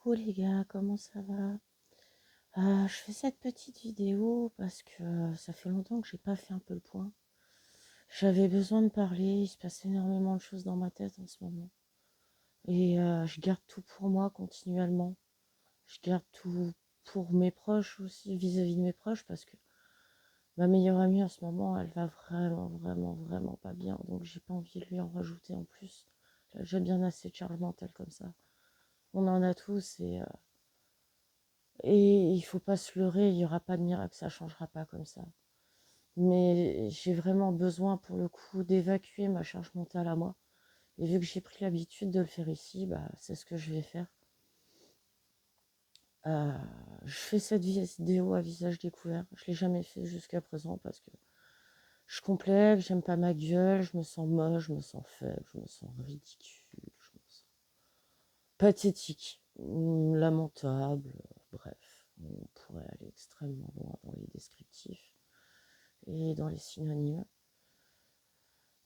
Coucou les gars, comment ça va? Je fais cette petite vidéo parce que ça fait longtemps que j'ai pas fait un peu le point. J'avais besoin de parler, il se passe énormément de choses dans ma tête en ce moment. Et je garde tout pour moi continuellement. Je garde tout pour mes proches aussi, vis-à-vis de mes proches, parce que ma meilleure amie en ce moment, elle va vraiment pas bien. Donc j'ai pas envie de lui en rajouter en plus. J'ai bien assez de charge mentale comme ça. On en a tous et il faut pas se leurrer, il n'y aura pas de miracle, ça changera pas comme ça. Mais j'ai vraiment besoin pour le coup d'évacuer ma charge mentale à moi. Et vu que j'ai pris l'habitude de le faire ici, bah, c'est ce que je vais faire. Euh, je fais cette vidéo à visage découvert. Je l'ai jamais fait jusqu'à présent parce que je complexe, j'aime pas ma gueule, je me sens moche, je me sens faible, je me sens ridicule, je me sens pathétique, lamentable, bref. On pourrait aller extrêmement loin dans les descriptifs et dans les synonymes.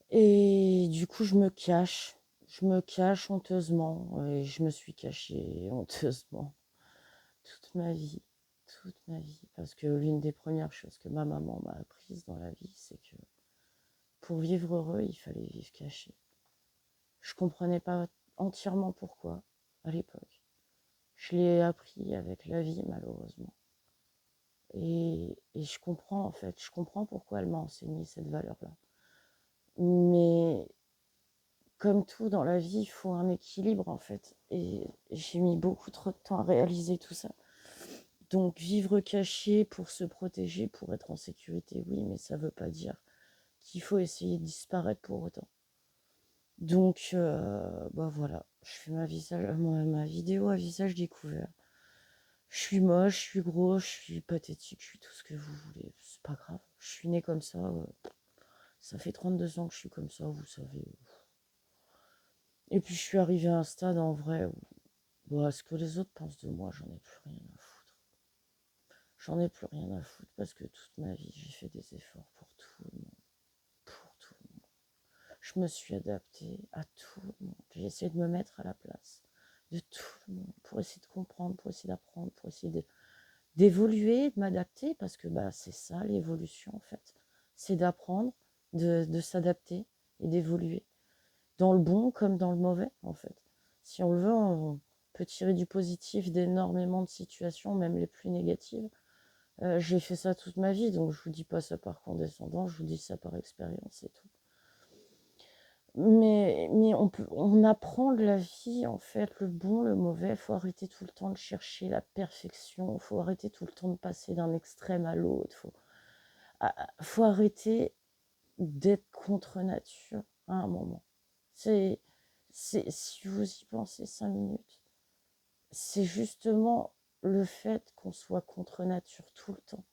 Et du coup, je me cache honteusement, et je me suis cachée honteusement toute ma vie, parce que l'une des premières choses que ma maman m'a apprises dans la vie, c'est que pour vivre heureux, il fallait vivre caché. Je comprenais pas entièrement pourquoi à l'époque. Je l'ai appris avec la vie, malheureusement. Et je comprends, en fait, je comprends pourquoi elle m'a enseigné cette valeur-là. Mais comme tout dans la vie, il faut un équilibre, en fait. Et j'ai mis beaucoup trop de temps à réaliser tout ça. Donc, vivre caché pour se protéger, pour être en sécurité, oui, mais ça ne veut pas dire qu'il faut essayer de disparaître pour autant. Donc, bah voilà, je fais ma vidéo à visage découvert. Je suis moche, je suis gros, je suis pathétique, je suis tout ce que vous voulez. C'est pas grave. Je suis née comme ça. Ça fait 32 ans que je suis comme ça, vous savez. Et puis je suis arrivée à un stade en vrai où bah, ce que les autres pensent de moi, j'en ai plus rien à foutre. J'en ai plus rien à foutre parce que toute ma vie, j'ai fait des efforts pour tout le monde. Pour tout le monde. Je me suis adaptée à tout le monde. J'ai essayé de me mettre à la place de tout le monde pour essayer de comprendre, pour essayer d'apprendre, pour essayer d'évoluer, de m'adapter, parce que bah, c'est ça l'évolution en fait. C'est d'apprendre, de s'adapter et d'évoluer. Dans le bon comme dans le mauvais en fait. Si on le veut, on peut tirer du positif d'énormément de situations, même les plus négatives. J'ai fait ça toute ma vie, donc je vous dis pas ça par condescendance, je vous dis ça par expérience et tout. Mais on apprend de la vie, en fait, le bon, le mauvais. Il faut arrêter tout le temps de chercher la perfection. Il faut arrêter tout le temps de passer d'un extrême à l'autre. Faut arrêter d'être contre nature à un moment. C'est, si vous y pensez 5 minutes, c'est justement le fait qu'on soit contre nature tout le temps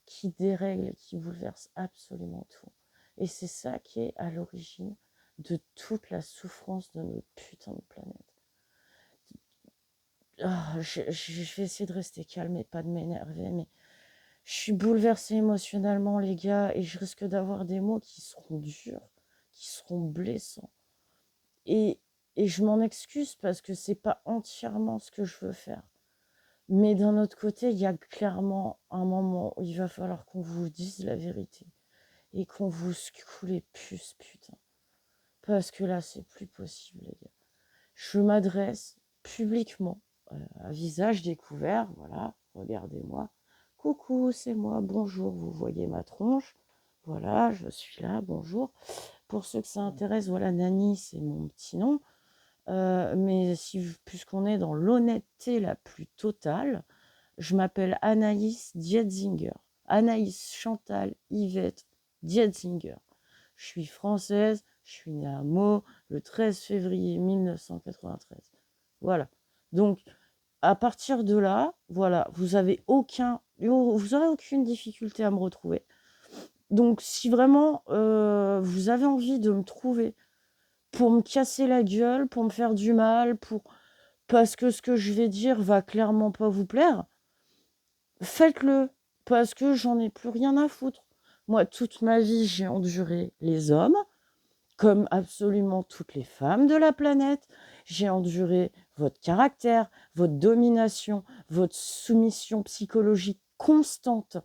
qui dérègle et qui bouleverse absolument tout. Et c'est ça qui est à l'origine de toute la souffrance de notre putain de planète. Je vais essayer de rester calme et pas de m'énerver, mais je suis bouleversée émotionnellement, les gars, et je risque d'avoir des mots qui seront durs, qui seront blessants. Et, et je m'en excuse parce que c'est pas entièrement ce que je veux faire. Mais d'un autre côté, il y a clairement un moment où il va falloir qu'on vous dise la vérité et qu'on vous secoue les puces, putain. Parce que là, c'est plus possible, les gars. Je m'adresse publiquement, à visage découvert, voilà, regardez-moi. Coucou, c'est moi, bonjour, vous voyez ma tronche. Voilà, je suis là, bonjour. Pour ceux que ça intéresse, voilà, Nani, c'est mon petit nom. Mais puisqu'on est dans l'honnêteté la plus totale, je m'appelle Anaïs Dietzinger. Anaïs Chantal Yvette Dietzinger. Je suis française, je suis née à Meaux le 13 février 1993. Voilà. Donc, à partir de là, voilà, vous aurez aucune difficulté à me retrouver. Donc, si vraiment vous avez envie de me trouver pour me casser la gueule, pour me faire du mal, parce que ce que je vais dire va clairement pas vous plaire, faites-le, parce que j'en ai plus rien à foutre. Moi, toute ma vie, j'ai enduré les hommes, comme absolument toutes les femmes de la planète, j'ai enduré votre caractère, votre domination, votre soumission psychologique constante,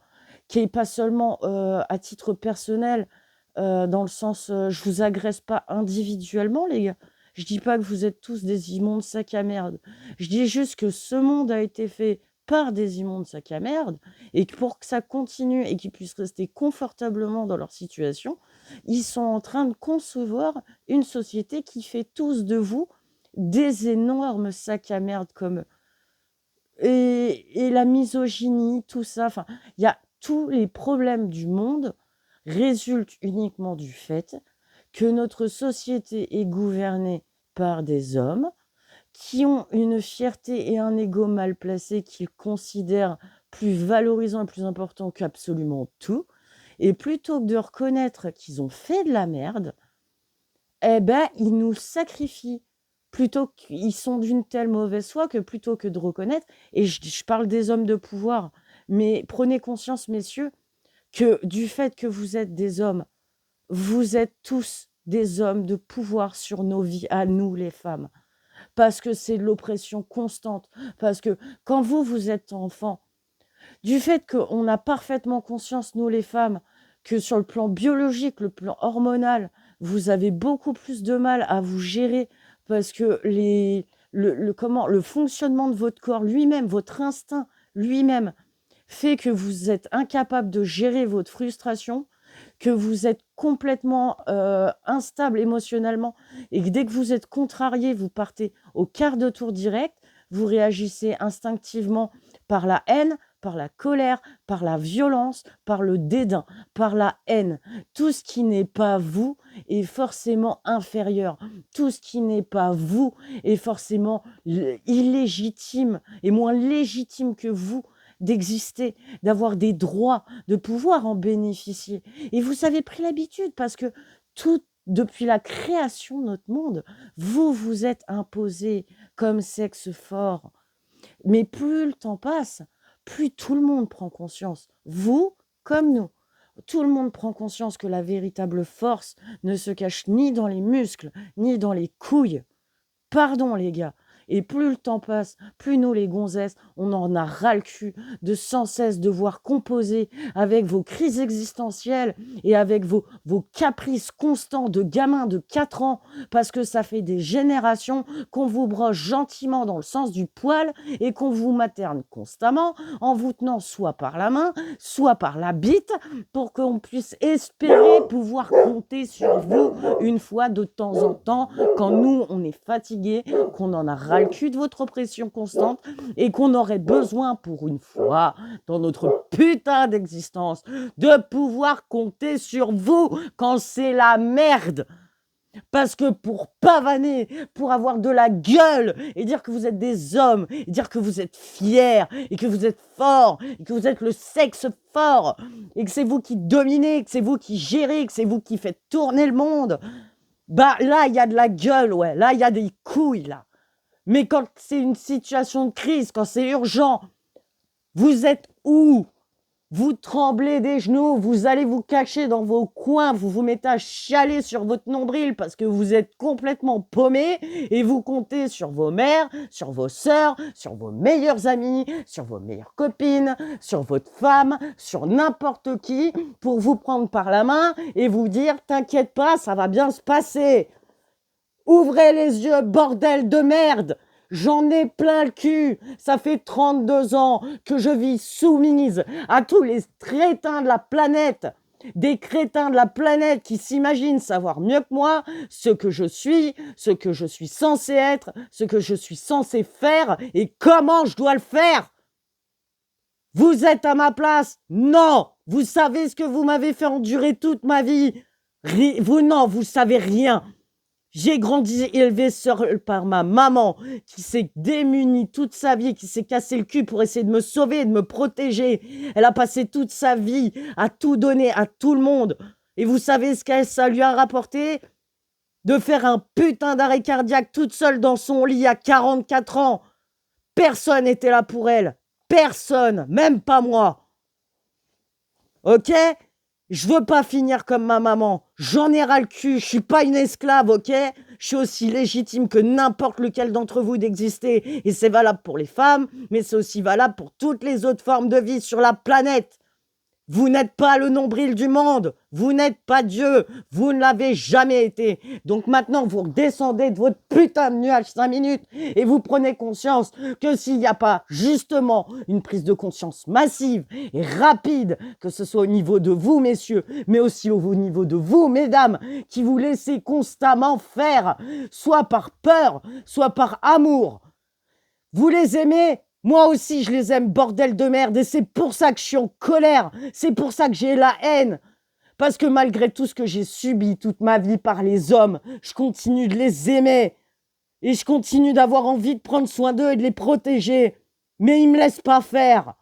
qui n'est pas seulement à titre personnel, dans le sens, je vous agresse pas individuellement, les gars. Je dis pas que vous êtes tous des immondes sacs à merde. Je dis juste que ce monde a été fait par des immondes sacs à merde et que pour que ça continue et qu'ils puissent rester confortablement dans leur situation, ils sont en train de concevoir une société qui fait tous de vous des énormes sacs à merde comme et la misogynie, tout ça. Enfin, il y a tous les problèmes du monde résultent uniquement du fait que notre société est gouvernée par des hommes qui ont une fierté et un ego mal placé qu'ils considèrent plus valorisant et plus important qu'absolument tout. Et plutôt que de reconnaître qu'ils ont fait de la merde, eh ben, ils nous sacrifient. Plutôt qu'ils sont d'une telle mauvaise foi que plutôt que de reconnaître, et je parle des hommes de pouvoir, mais prenez conscience, messieurs, que du fait que vous êtes des hommes, vous êtes tous des hommes de pouvoir sur nos vies, à nous les femmes. Parce que c'est de l'oppression constante. Parce que quand vous êtes enfant, du fait qu'on a parfaitement conscience, nous les femmes, que sur le plan biologique, le plan hormonal, vous avez beaucoup plus de mal à vous gérer parce que le fonctionnement de votre corps lui-même, votre instinct lui-même, fait que vous êtes incapable de gérer votre frustration, que vous êtes complètement instable émotionnellement et que dès que vous êtes contrarié, vous partez au quart de tour direct, vous réagissez instinctivement par la haine, par la colère, par la violence, par le dédain, par la haine. Tout ce qui n'est pas vous est forcément inférieur. Tout ce qui n'est pas vous est forcément illégitime et moins légitime que vous d'exister, d'avoir des droits, de pouvoir en bénéficier. Et vous avez pris l'habitude parce que tout, depuis la création de notre monde, vous vous êtes imposé comme sexe fort. Mais plus le temps passe, plus tout le monde prend conscience, vous comme nous. Tout le monde prend conscience que la véritable force ne se cache ni dans les muscles, ni dans les couilles. Pardon les gars. Et plus le temps passe, plus nous les gonzesses, on en a ras le cul de sans cesse devoir composer avec vos crises existentielles et avec vos caprices constants de gamins de 4 ans, parce que ça fait des générations qu'on vous broche gentiment dans le sens du poil et qu'on vous materne constamment en vous tenant soit par la main, soit par la bite, pour qu'on puisse espérer pouvoir compter sur vous une fois de temps en temps, quand nous, on est fatigués, qu'on en a ras le cul de votre oppression constante et qu'on aurait besoin pour une fois dans notre putain d'existence de pouvoir compter sur vous quand c'est la merde. Parce que pour pavaner, pour avoir de la gueule et dire que vous êtes des hommes, et dire que vous êtes fiers et que vous êtes forts et que vous êtes le sexe fort et que c'est vous qui dominez, que c'est vous qui gérez, que c'est vous qui faites tourner le monde, bah là, il y a de la gueule, ouais. Là, il y a des couilles, là. Mais quand c'est une situation de crise, quand c'est urgent, vous êtes où? Vous tremblez des genoux, vous allez vous cacher dans vos coins, vous vous mettez à chialer sur votre nombril parce que vous êtes complètement paumé et vous comptez sur vos mères, sur vos sœurs, sur vos meilleures amies, sur vos meilleures copines, sur votre femme, sur n'importe qui pour vous prendre par la main et vous dire « T'inquiète pas, ça va bien se passer ». Ouvrez les yeux, bordel de merde! J'en ai plein le cul. Ça fait 32 ans que je vis soumise à tous les crétins de la planète. Des crétins de la planète qui s'imaginent savoir mieux que moi ce que je suis censé être, ce que je suis censé faire et comment je dois le faire. Vous êtes à ma place? Non! Vous savez ce que vous m'avez fait endurer toute ma vie? Vous savez rien. J'ai grandi élevé seul par ma maman qui s'est démunie toute sa vie, qui s'est cassé le cul pour essayer de me sauver, de me protéger. Elle a passé toute sa vie à tout donner à tout le monde. Et vous savez ce que ça lui a rapporté? De faire un putain d'arrêt cardiaque toute seule dans son lit à 44 ans. Personne n'était là pour elle. Personne, même pas moi. Ok? Je veux pas finir comme ma maman. J'en ai ras le cul. Je suis pas une esclave, ok? Je suis aussi légitime que n'importe lequel d'entre vous d'exister. Et c'est valable pour les femmes, mais c'est aussi valable pour toutes les autres formes de vie sur la planète. Vous n'êtes pas le nombril du monde. Vous n'êtes pas Dieu. Vous ne l'avez jamais été. Donc maintenant, vous redescendez de votre putain de nuage 5 minutes et vous prenez conscience que s'il n'y a pas justement une prise de conscience massive et rapide, que ce soit au niveau de vous, messieurs, mais aussi au niveau de vous, mesdames, qui vous laissez constamment faire, soit par peur, soit par amour. Vous les aimez ? Moi aussi, je les aime, bordel de merde. Et c'est pour ça que je suis en colère. C'est pour ça que j'ai la haine. Parce que malgré tout ce que j'ai subi toute ma vie par les hommes, je continue de les aimer. Et je continue d'avoir envie de prendre soin d'eux et de les protéger. Mais ils ne me laissent pas faire.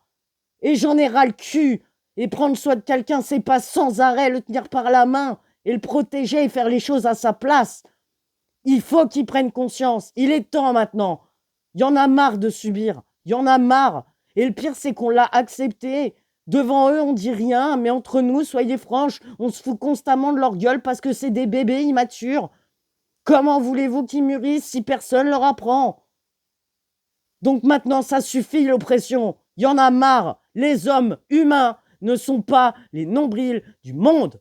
Et j'en ai ras le cul. Et prendre soin de quelqu'un, c'est pas sans arrêt le tenir par la main et le protéger et faire les choses à sa place. Il faut qu'ils prennent conscience. Il est temps maintenant. Il y en a marre de subir. Il y en a marre. Et le pire, c'est qu'on l'a accepté. Devant eux, on dit rien, mais entre nous, soyez franches, on se fout constamment de leur gueule parce que c'est des bébés immatures. Comment voulez-vous qu'ils mûrissent si personne leur apprend ? Donc maintenant, ça suffit l'oppression. Il y en a marre. Les hommes humains ne sont pas les nombrils du monde.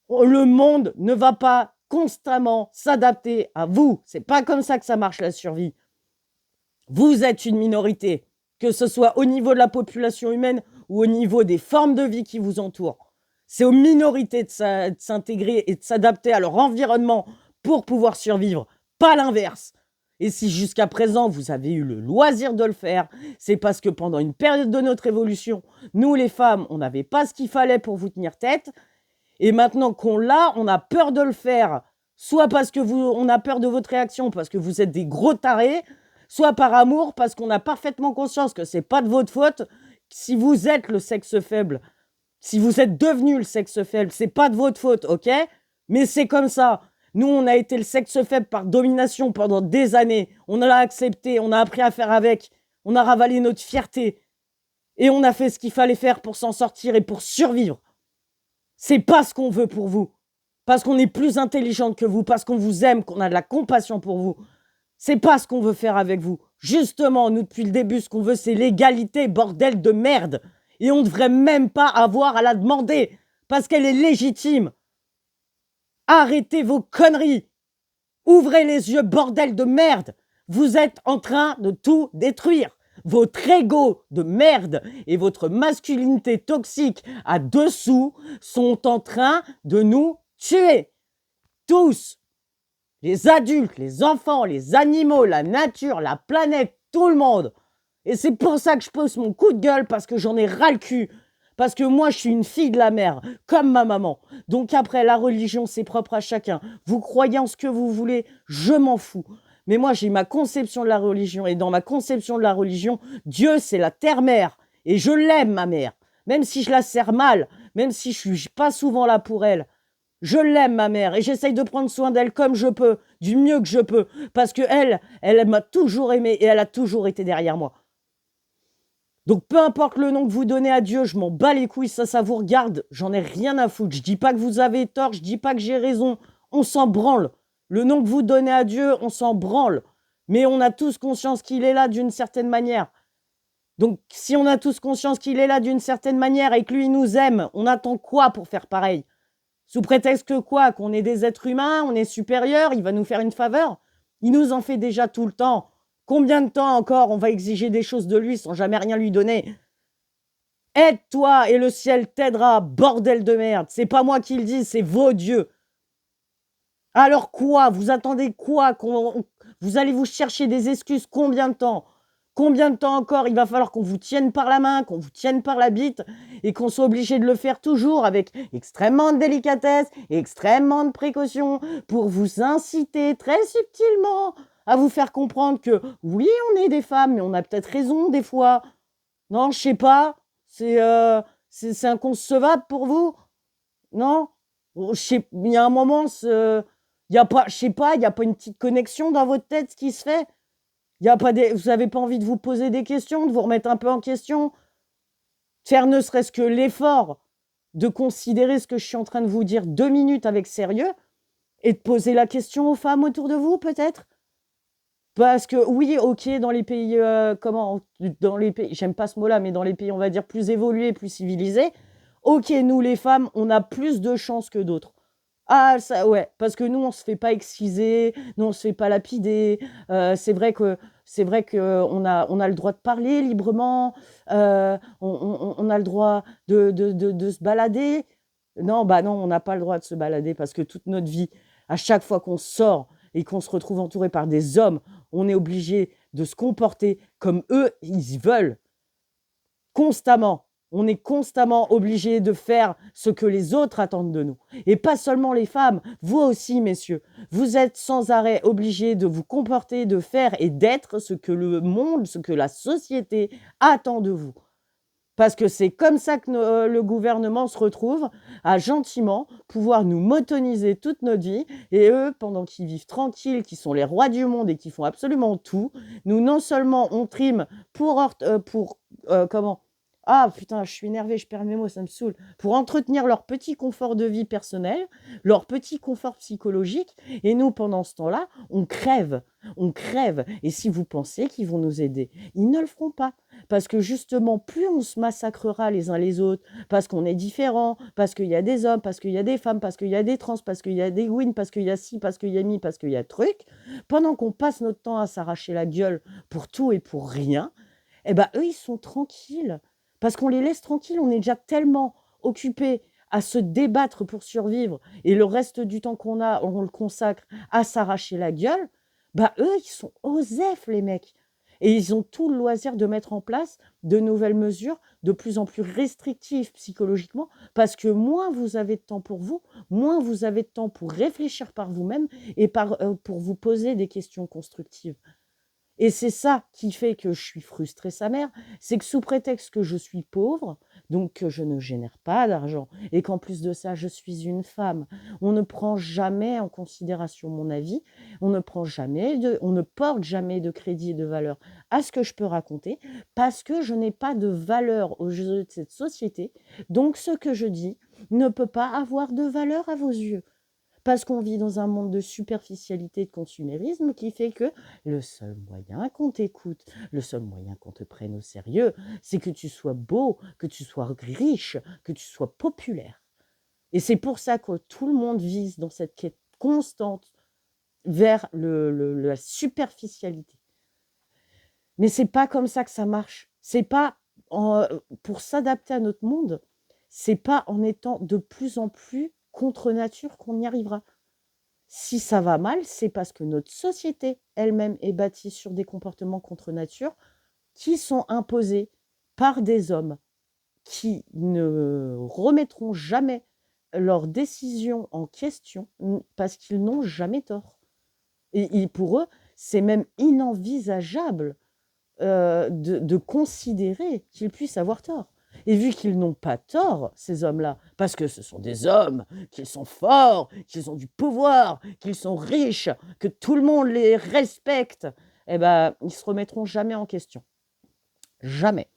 Le monde ne va pas constamment s'adapter à vous. C'est pas comme ça que ça marche la survie. Vous êtes une minorité, que ce soit au niveau de la population humaine ou au niveau des formes de vie qui vous entourent. C'est aux minorités de s'intégrer et de s'adapter à leur environnement pour pouvoir survivre, pas l'inverse. Et si jusqu'à présent vous avez eu le loisir de le faire, c'est parce que pendant une période de notre évolution, nous les femmes, on n'avait pas ce qu'il fallait pour vous tenir tête. Et maintenant qu'on l'a, on a peur de le faire. Soit parce que on a peur de votre réaction, parce que vous êtes des gros tarés, soit par amour, parce qu'on a parfaitement conscience que c'est pas de votre faute. Si vous êtes le sexe faible, si vous êtes devenu le sexe faible, c'est pas de votre faute, ok ? Mais c'est comme ça. Nous, on a été le sexe faible par domination pendant des années. On l'a accepté, on a appris à faire avec. On a ravalé notre fierté. Et on a fait ce qu'il fallait faire pour s'en sortir et pour survivre. C'est pas ce qu'on veut pour vous. Parce qu'on est plus intelligente que vous, parce qu'on vous aime, qu'on a de la compassion pour vous. C'est pas ce qu'on veut faire avec vous. Justement, nous, depuis le début, ce qu'on veut, c'est l'égalité, bordel de merde. Et on ne devrait même pas avoir à la demander, parce qu'elle est légitime. Arrêtez vos conneries. Ouvrez les yeux, bordel de merde. Vous êtes en train de tout détruire. Votre ego de merde et votre masculinité toxique à dessous sont en train de nous tuer. Tous. Les adultes, les enfants, les animaux, la nature, la planète, tout le monde. Et c'est pour ça que je pose mon coup de gueule, parce que j'en ai ras le cul. Parce que moi, je suis une fille de la mer, comme ma maman. Donc après, la religion, c'est propre à chacun. Vous croyez en ce que vous voulez, je m'en fous. Mais moi, j'ai ma conception de la religion. Et dans ma conception de la religion, Dieu, c'est la terre-mère. Et je l'aime, ma mère. Même si je la sers mal, même si je suis pas souvent là pour elle. Je l'aime, ma mère, et j'essaye de prendre soin d'elle comme je peux, du mieux que je peux, parce que elle m'a toujours aimé et elle a toujours été derrière moi. Donc peu importe le nom que vous donnez à Dieu, je m'en bats les couilles, ça vous regarde, j'en ai rien à foutre. Je dis pas que vous avez tort, je dis pas que j'ai raison, on s'en branle. Le nom que vous donnez à Dieu, on s'en branle. Mais on a tous conscience qu'il est là d'une certaine manière. Donc si on a tous conscience qu'il est là d'une certaine manière et que lui il nous aime, on attend quoi pour faire pareil ? Sous prétexte que quoi ? Qu'on est des êtres humains, on est supérieurs, il va nous faire une faveur ? Il nous en fait déjà tout le temps. Combien de temps encore on va exiger des choses de lui sans jamais rien lui donner ? Aide-toi et le ciel t'aidera, bordel de merde. C'est pas moi qui le dis, c'est vos dieux. Alors quoi ? Vous attendez quoi ? Vous allez vous chercher des excuses combien de temps ? Combien de temps encore il va falloir qu'on vous tienne par la main, qu'on vous tienne par la bite et qu'on soit obligé de le faire toujours avec extrêmement de délicatesse et extrêmement de précaution pour vous inciter très subtilement à vous faire comprendre que oui, on est des femmes, mais on a peut-être raison des fois. Non, je sais pas. C'est inconcevable pour vous ? Non ? Il y a un moment, il n'y a pas, je sais pas, il n'y a pas une petite connexion dans votre tête, ce qui se fait ? Vous n'avez pas envie de vous poser des questions, de vous remettre un peu en question, faire ne serait-ce que l'effort de considérer ce que je suis en train de vous dire 2 minutes avec sérieux Et de poser la question aux femmes autour de vous, peut-être? Parce que oui, OK, dans les pays, dans les pays, j'aime pas ce mot-là, mais dans les pays, on va dire, plus évolués, plus civilisés, OK, nous, les femmes, on a plus de chances que d'autres. Ah ça ouais, parce que nous, on se fait pas exciser, nous, on se fait pas lapider, c'est vrai que on a le droit de parler librement, on a le droit de se balader. Non, bah, non, on n'a pas le droit de se balader parce que toute notre vie, à chaque fois qu'on sort et qu'on se retrouve entouré par des hommes, on est obligé de se comporter comme eux, ils veulent. Constamment. On est constamment obligé de faire ce que les autres attendent de nous. Et pas seulement les femmes, vous aussi, messieurs. Vous êtes sans arrêt obligés de vous comporter, de faire et d'être ce que le monde, ce que la société attend de vous. Parce que c'est comme ça que le gouvernement se retrouve à gentiment pouvoir nous montoniser toute notre vie. Et eux, pendant qu'ils vivent tranquilles, qui sont les rois du monde et qui font absolument tout, nous, non seulement on trime comment? Ah putain, je suis énervée, je perds mes mots, ça me saoule. Pour entretenir leur petit confort de vie personnel, leur petit confort psychologique. Et nous, pendant ce temps-là, on crève. On crève. Et si vous pensez qu'ils vont nous aider, ils ne le feront pas. Parce que justement, plus on se massacrera les uns les autres, parce qu'on est différents, parce qu'il y a des hommes, parce qu'il y a des femmes, parce qu'il y a des trans, parce qu'il y a des wins, parce qu'il y a ci, parce qu'il y a mi, parce qu'il y a truc, pendant qu'on passe notre temps à s'arracher la gueule pour tout et pour rien, eh ben eux, ils sont tranquilles. Parce qu'on les laisse tranquilles, on est déjà tellement occupés à se débattre pour survivre, et le reste du temps qu'on a, on le consacre à s'arracher la gueule, bah eux, ils sont osef, les mecs. Et ils ont tout le loisir de mettre en place de nouvelles mesures de plus en plus restrictives psychologiquement, parce que moins vous avez de temps pour vous, moins vous avez de temps pour réfléchir par vous-même et pour vous poser des questions constructives. Et c'est ça qui fait que je suis frustrée sa mère, c'est que sous prétexte que je suis pauvre, donc que je ne génère pas d'argent, et qu'en plus de ça, je suis une femme, on ne prend jamais en considération mon avis, on ne porte jamais de crédit et de valeur à ce que je peux raconter, parce que je n'ai pas de valeur aux yeux de cette société, donc ce que je dis ne peut pas avoir de valeur à vos yeux. Parce qu'on vit dans un monde de superficialité, de consumérisme qui fait que le seul moyen qu'on t'écoute, le seul moyen qu'on te prenne au sérieux, c'est que tu sois beau, que tu sois riche, que tu sois populaire. Et c'est pour ça que tout le monde vise dans cette quête constante vers la superficialité. Mais c'est pas comme ça que ça marche. C'est pas pour s'adapter à notre monde, c'est pas en étant de plus en plus contre nature qu'on y arrivera. Si ça va mal, c'est parce que notre société elle-même est bâtie sur des comportements contre nature qui sont imposés par des hommes qui ne remettront jamais leurs décisions en question parce qu'ils n'ont jamais tort. Et pour eux, c'est même inenvisageable de considérer qu'ils puissent avoir tort. Et vu qu'ils n'ont pas tort, ces hommes-là, parce que ce sont des hommes, qu'ils sont forts, qu'ils ont du pouvoir, qu'ils sont riches, que tout le monde les respecte, eh ben, ils se remettront jamais en question. Jamais.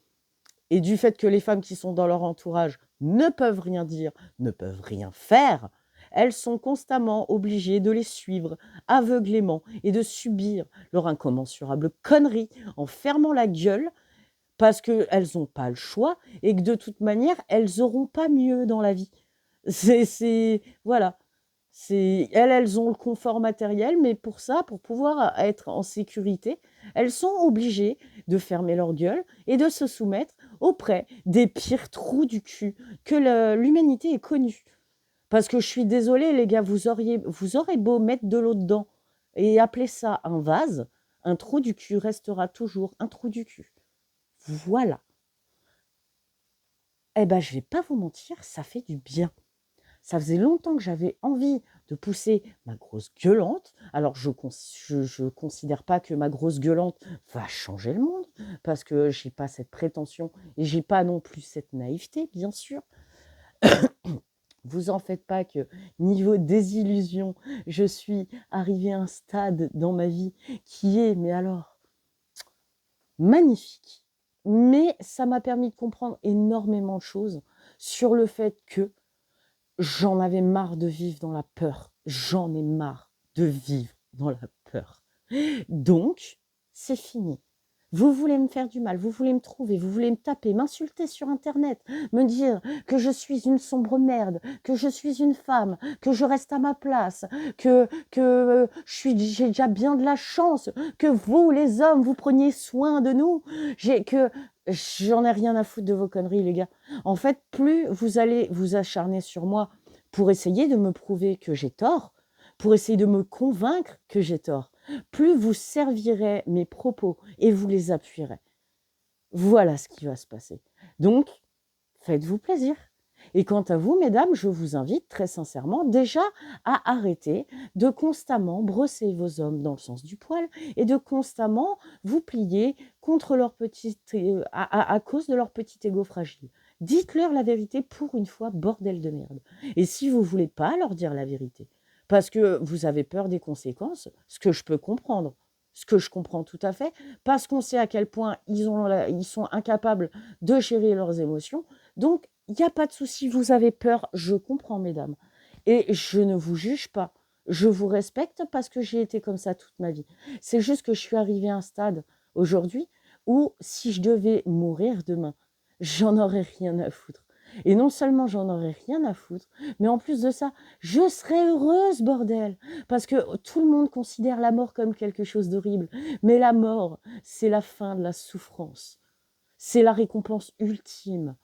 Et du fait que les femmes qui sont dans leur entourage ne peuvent rien dire, ne peuvent rien faire, elles sont constamment obligées de les suivre aveuglément et de subir leur incommensurable connerie en fermant la gueule parce qu'elles n'ont pas le choix et que de toute manière, elles n'auront pas mieux dans la vie. Voilà. Elles ont le confort matériel, mais pour ça, pour pouvoir être en sécurité, elles sont obligées de fermer leur gueule et de se soumettre auprès des pires trous du cul que l'humanité ait connus. Parce que je suis désolée, les gars, vous aurez beau mettre de l'eau dedans et appeler ça un vase, un trou du cul restera toujours un trou du cul. Voilà. Eh ben, je vais pas vous mentir, ça fait du bien. Ça faisait longtemps que j'avais envie de pousser ma grosse gueulante. Alors, je considère pas que ma grosse gueulante va changer le monde, parce que j'ai pas cette prétention et j'ai pas non plus cette naïveté, bien sûr. Vous en faites pas que niveau désillusion, je suis arrivée à un stade dans ma vie qui est, mais alors, magnifique. Mais ça m'a permis de comprendre énormément de choses sur le fait que j'en avais marre de vivre dans la peur J'en ai marre de vivre dans la peur. Donc, c'est fini. Vous voulez me faire du mal, vous voulez me trouver, vous voulez me taper, m'insulter sur Internet, me dire que je suis une sombre merde, que je suis une femme, que je reste à ma place, que j'ai déjà bien de la chance, que vous, les hommes, vous preniez soin de nous, j'en ai rien à foutre de vos conneries, les gars. En fait, plus vous allez vous acharner sur moi pour essayer de me prouver que j'ai tort, pour essayer de me convaincre que j'ai tort, plus vous servirez mes propos et vous les appuierez. Voilà ce qui va se passer. Donc, faites-vous plaisir. Et quant à vous, mesdames, je vous invite très sincèrement déjà à arrêter de constamment brosser vos hommes dans le sens du poil et de constamment vous plier contre leur à cause de leur petit égo fragile. Dites-leur la vérité pour une fois, bordel de merde. Et si vous ne voulez pas leur dire la vérité, parce que vous avez peur des conséquences, ce que je peux comprendre, ce que je comprends tout à fait, parce qu'on sait à quel point ils sont incapables de gérer leurs émotions. Donc, il n'y a pas de souci, vous avez peur, je comprends, mesdames. Et je ne vous juge pas. Je vous respecte parce que j'ai été comme ça toute ma vie. C'est juste que je suis arrivée à un stade aujourd'hui où si je devais mourir demain, j'en aurais rien à foutre. Et non seulement j'en aurais rien à foutre, mais en plus de ça, je serais heureuse, bordel. Parce que tout le monde considère la mort comme quelque chose d'horrible. Mais la mort, c'est la fin de la souffrance. C'est la récompense ultime.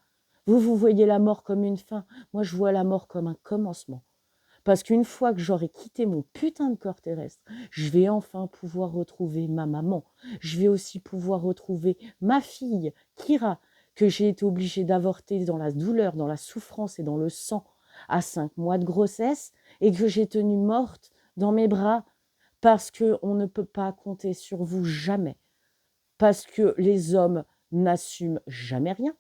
Vous voyez la mort comme une fin. Moi, je vois la mort comme un commencement. Parce qu'une fois que j'aurai quitté mon putain de corps terrestre, je vais enfin pouvoir retrouver ma maman. Je vais aussi pouvoir retrouver ma fille, Kira, que j'ai été obligée d'avorter dans la douleur, dans la souffrance et dans le sang à 5 mois de grossesse et que j'ai tenue morte dans mes bras parce qu'on ne peut pas compter sur vous jamais. Parce que les hommes n'assument jamais rien.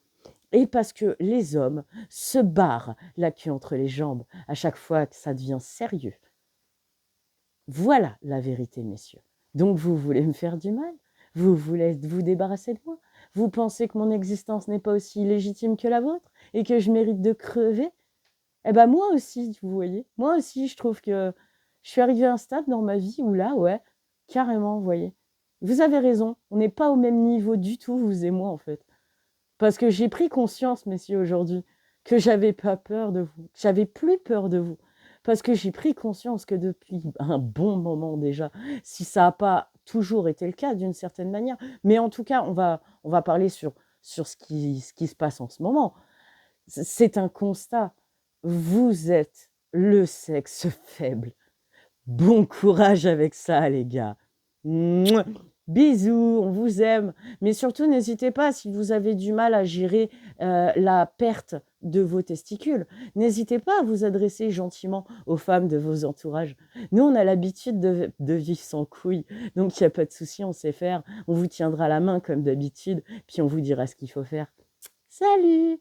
Et parce que les hommes se barrent la queue entre les jambes à chaque fois que ça devient sérieux. Voilà la vérité, messieurs. Donc vous voulez me faire du mal? Vous voulez vous débarrasser de moi? Vous pensez que mon existence n'est pas aussi légitime que la vôtre et que je mérite de crever? Eh ben moi aussi, vous voyez. Moi aussi, je trouve que je suis arrivée à un stade dans ma vie où là, ouais, carrément, vous voyez. Vous avez raison, on n'est pas au même niveau du tout, vous et moi, en fait. Parce que j'ai pris conscience, messieurs, aujourd'hui, que j'avais pas peur de vous, que j'avais plus peur de vous. Parce que j'ai pris conscience que depuis un bon moment déjà, si ça n'a pas toujours été le cas d'une certaine manière, mais en tout cas, on va parler sur ce qui se passe en ce moment. C'est un constat. Vous êtes le sexe faible. Bon courage avec ça, les gars. Mouah. Bisous, on vous aime. Mais surtout, n'hésitez pas, si vous avez du mal à gérer la perte de vos testicules, n'hésitez pas à vous adresser gentiment aux femmes de vos entourages. Nous, on a l'habitude de vivre sans couilles, donc il n'y a pas de souci, on sait faire. On vous tiendra la main comme d'habitude, puis on vous dira ce qu'il faut faire. Salut!